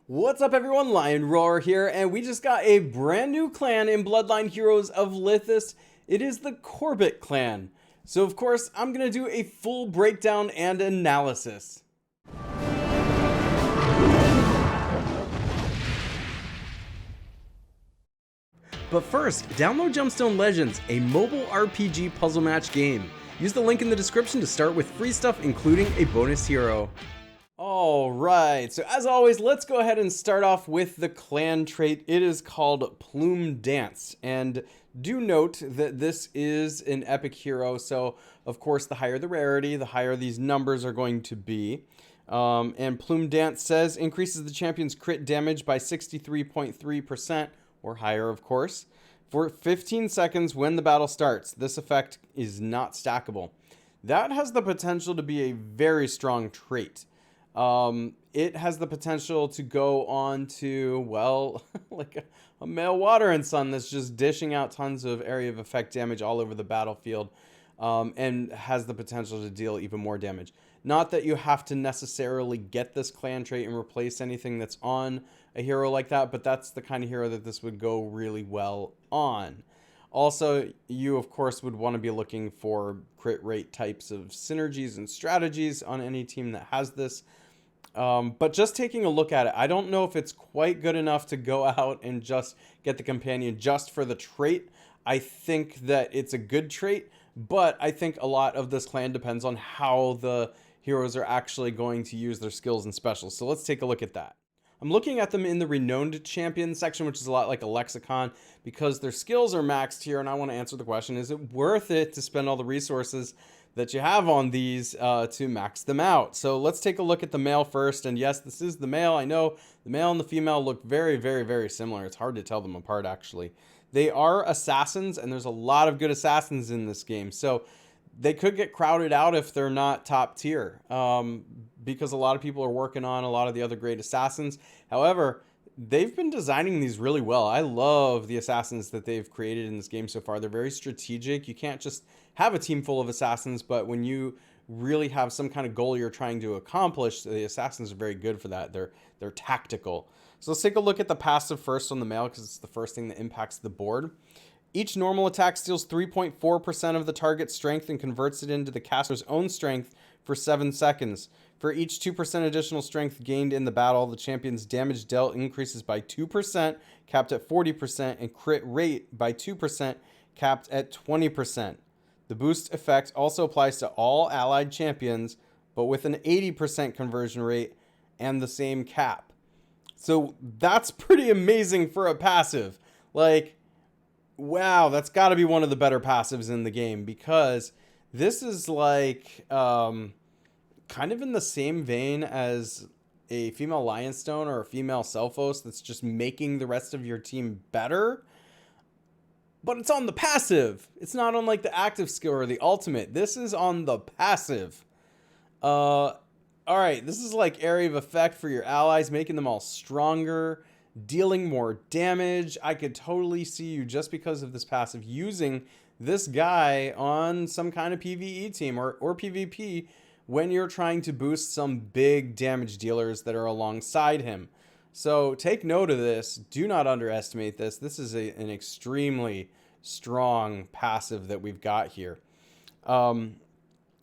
What's up everyone, Lion Roar here, and we just got a brand new clan in Bloodline Heroes of Lithis. It is the CORBIT clan. So of course, I'm going to do a full breakdown and analysis. But first, download Gemstone Legends, a mobile RPG puzzle match game. Use the link in the description to start with free stuff, including a bonus hero. Alright, so as always, let's go ahead and start off with the clan trait. It is called Plume Dance, and do note that this is an epic hero, so of course the higher the rarity, the higher these numbers are going to be. And Plume Dance says increases the champion's crit damage by 63.3%, or higher of course, for 15 seconds when the battle starts. This effect is not stackable. That has the potential to be a very strong trait. It has the potential to go on to, well, like a male water and sun that's just dishing out tons of area of effect damage all over the battlefield, and has the potential to deal even more damage. Not that you have to necessarily get this clan trait and replace anything that's on a hero like that, but that's the kind of hero that this would go really well on. Also, you of course would want to be looking for crit rate types of synergies and strategies on any team that has this. But just taking a look at it, I don't know if it's quite good enough to go out and just get the companion just for the trait. I think that it's a good trait, but I think a lot of this clan depends on how the heroes are actually going to use their skills and specials. So let's take a look at that. I'm looking at them in the renowned champion section, which is a lot like a lexicon, because their skills are maxed here, and I want to answer the question, is it worth it to spend all the resources that you have on these to max them out? So let's take a look at the male first, and yes, this is the male. I know the male and the female look very, very, very similar. It's hard to tell them apart, actually. They are assassins, and there's a lot of good assassins in this game, so they could get crowded out if they're not top tier, because a lot of people are working on a lot of the other great assassins. However, they've been designing these really well. I love the assassins that they've created in this game so far. They're very strategic. You can't just have a team full of assassins, but when you really have some kind of goal you're trying to accomplish, the assassins are very good for that. They're tactical. So let's take a look at the passive first on the male, because it's the first thing that impacts the board. Each normal attack steals 3.4% of the target's strength and converts it into the caster's own strength for 7 seconds. For each 2% additional strength gained in the battle, the champion's damage dealt increases by 2%, capped at 40%, and crit rate by 2%, capped at 20%. The boost effect also applies to all allied champions, but with an 80% conversion rate and the same cap. So that's pretty amazing for a passive. Like, wow, that's got to be one of the better passives in the game, because this is like kind of in the same vein as a female Lionstone or a female Selphos that's just making the rest of your team better. But it's on the passive. It's not on like the active skill or the ultimate. This is on the passive. Alright, this is like area of effect for your allies, making them all stronger, dealing more damage. I could totally see you, just because of this passive, using this guy on some kind of PvE team or PvP when you're trying to boost some big damage dealers that are alongside him. So take note of this. Do not underestimate this. This is an extremely strong passive that we've got here. All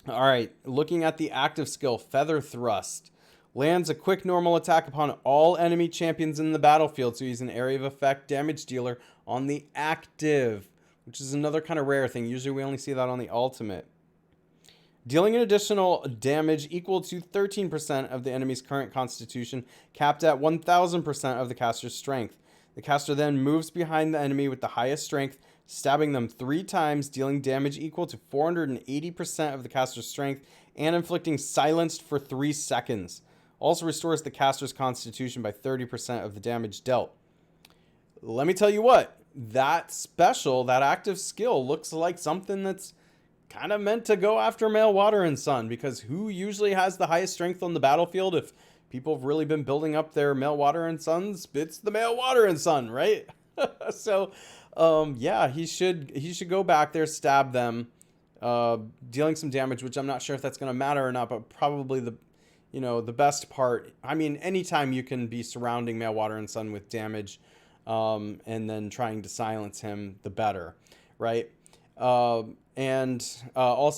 right, looking at the active skill, Feather Thrust. Lands a quick normal attack upon all enemy champions in the battlefield, so he's an area of effect damage dealer on the active, which is another kind of rare thing. Usually we only see that on the ultimate. Dealing an additional damage equal to 13% of the enemy's current constitution, capped at 1000% of the caster's strength. The caster then moves behind the enemy with the highest strength, stabbing them 3 times, dealing damage equal to 480% of the caster's strength, and inflicting silenced for 3 seconds. Also restores the caster's constitution by 30% of the damage dealt. Let me tell you what, that special, that active skill, looks like something that's kind of meant to go after male water and sun, because who usually has the highest strength on the battlefield? If people have really been building up their male water and suns, it's the male water and sun, right? So yeah, he should go back there, stab them, dealing some damage, which I'm not sure if that's going to matter or not, but probably you know, the best part. I mean, anytime you can be surrounding Male Water and Sun with damage, and then trying to silence him, the better, right? Also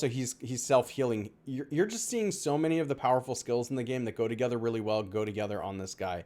he's self-healing. You're just seeing so many of the powerful skills in the game that go together really well, go together on this guy.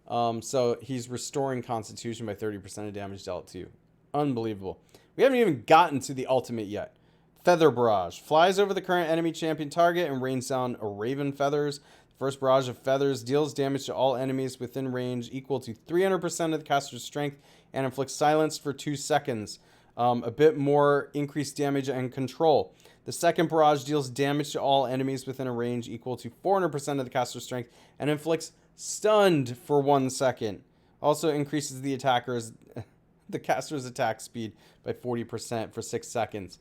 So he's restoring Constitution by 30% of damage dealt to you. Unbelievable. We haven't even gotten to the ultimate yet. Feather Barrage. Flies over the current enemy champion target and rains down a raven feathers. The first barrage of feathers deals damage to all enemies within range equal to 300% of the caster's strength and inflicts silence for 2 seconds. A bit more increased damage and control. The second barrage deals damage to all enemies within a range equal to 400% of the caster's strength and inflicts stunned for 1 second. Also increases the caster's attack speed by 40% for 6 seconds.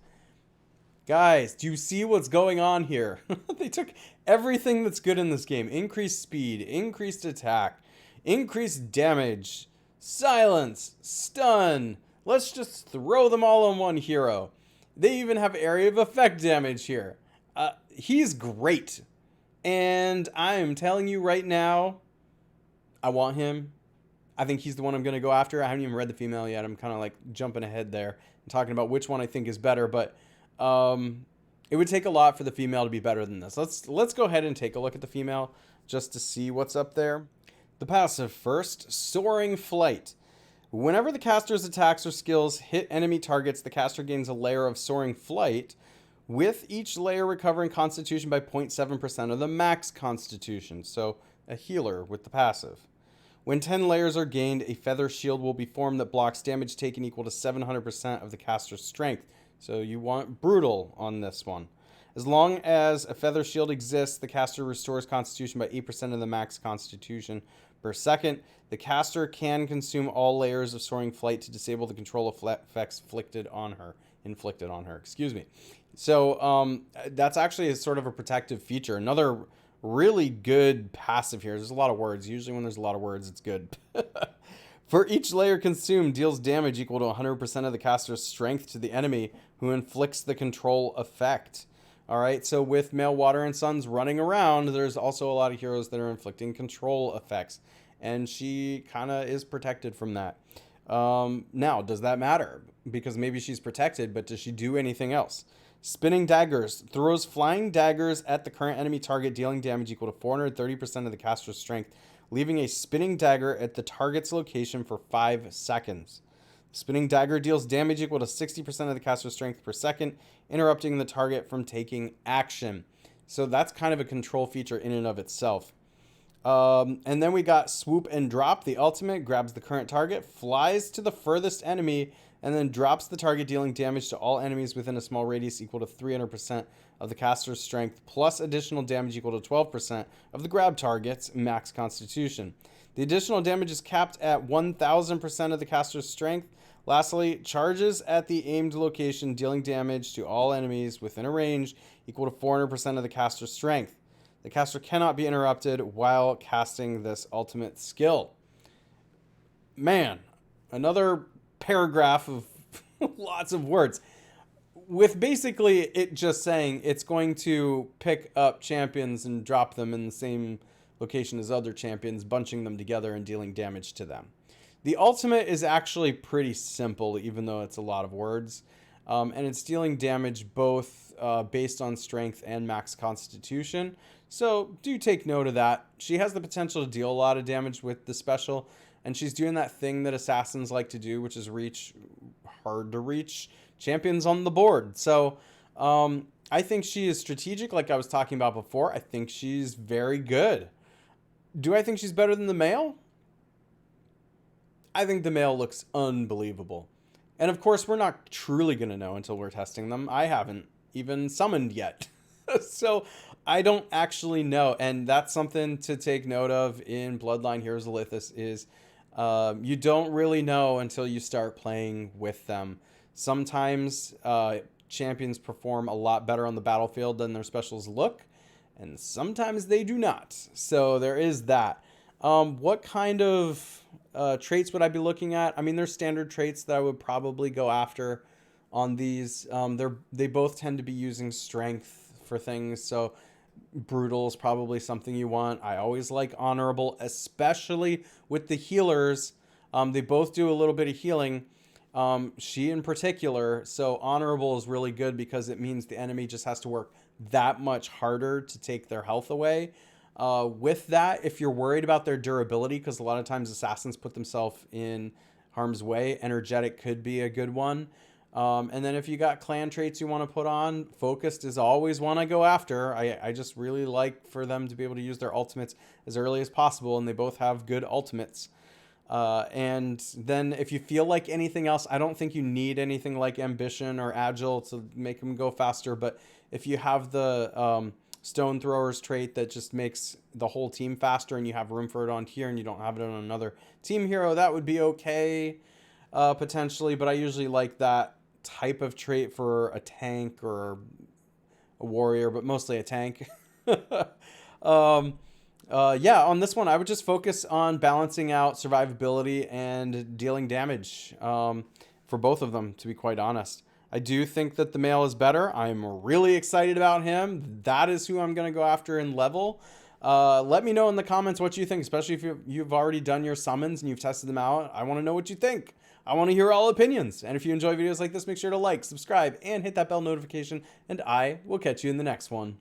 Guys, do you see what's going on here? They took everything that's good in this game. Increased speed, increased attack, increased damage, silence, stun. Let's just throw them all on one hero. They even have area of effect damage here. He's great. And I am telling you right now, I want him. I think he's the one I'm going to go after. I haven't even read the female yet. I'm kind of like jumping ahead there and talking about which one I think is better. But it would take a lot for the female to be better than this. Let's go ahead and take a look at the female just to see what's up there. The passive first, Soaring Flight. Whenever the caster's attacks or skills hit enemy targets, the caster gains a layer of Soaring Flight, with each layer recovering Constitution by 0.7% of the max Constitution. So a healer with the passive. When 10 layers are gained, a feather shield will be formed that blocks damage taken equal to 700% of the caster's strength. So you want brutal on this one. As long as a feather shield exists, the caster restores Constitution by 8% of the max Constitution per second. The caster can consume all layers of Soaring Flight to disable the control effects inflicted on her. Excuse me. So that's actually a sort of a protective feature. Another really good passive here. There's a lot of words. Usually when there's a lot of words, it's good. For each layer consumed, deals damage equal to 100% of the caster's strength to the enemy who inflicts the control effect. All right, so with Male Water and Suns running around, there's also a lot of heroes that are inflicting control effects, and she kind of is protected from that. Now, does that matter? Because maybe she's protected, but does she do anything else? Spinning Daggers. Throws flying daggers at the current enemy target, dealing damage equal to 430% of the caster's strength, leaving a spinning dagger at the target's location for 5 seconds. Spinning Dagger deals damage equal to 60% of the caster's strength per second, interrupting the target from taking action. So that's kind of a control feature in and of itself. And then we got Swoop and Drop. The ultimate grabs the current target, flies to the furthest enemy, and then drops the target, dealing damage to all enemies within a small radius equal to 300% of the caster's strength, plus additional damage equal to 12% of the grab target's max Constitution. The additional damage is capped at 1000% of the caster's strength. Lastly, charges at the aimed location, dealing damage to all enemies within a range equal to 400% of the caster's strength. The caster cannot be interrupted while casting this ultimate skill. Man, another paragraph of lots of words, with basically it just saying it's going to pick up champions and drop them in the same location as other champions, bunching them together and dealing damage to them. The ultimate is actually pretty simple, even though it's a lot of words, and it's dealing damage both based on strength and max Constitution. So do take note of that. She has the potential to deal a lot of damage with the special, and she's doing that thing that assassins like to do, which is reach hard to reach champions on the board. So I think she is strategic, like I was talking about before. I think she's very good. Do I think she's better than the male? I think the male looks unbelievable. And of course, we're not truly going to know until we're testing them. I haven't even summoned yet. So I don't actually know. And that's something to take note of in Bloodline Heroes of Lithis is you don't really know until you start playing with them. Sometimes champions perform a lot better on the battlefield than their specials look, and sometimes they do not. So there is that. What kind of traits would I be looking at? I mean, there's standard traits that I would probably go after on these. They both tend to be using strength for things. So brutal is probably something you want. I always like honorable, especially with the healers. They both do a little bit of healing. She in particular. So honorable is really good because it means the enemy just has to work that much harder to take their health away. With that, if you're worried about their durability, because a lot of times assassins put themselves in harm's way, energetic could be a good one. And then if you got clan traits you want to put on, focused is always one I go after. I just really like for them to be able to use their ultimates as early as possible, and they both have good ultimates. And then if you feel like anything else, I don't think you need anything like ambition or agile to make them go faster. But if you have the stone throwers trait that just makes the whole team faster, and you have room for it on here and you don't have it on another team hero, that would be okay, potentially. But I usually like that type of trait for a tank or a warrior, but mostly a tank. Yeah, on this one, I would just focus on balancing out survivability and dealing damage for both of them, to be quite honest. I do think that the male is better. I'm really excited about him. That is who I'm going to go after in level. Let me know in the comments what you think, especially if you've already done your summons and you've tested them out. I want to know what you think. I want to hear all opinions. And if you enjoy videos like this, make sure to like, subscribe, and hit that bell notification. And I will catch you in the next one.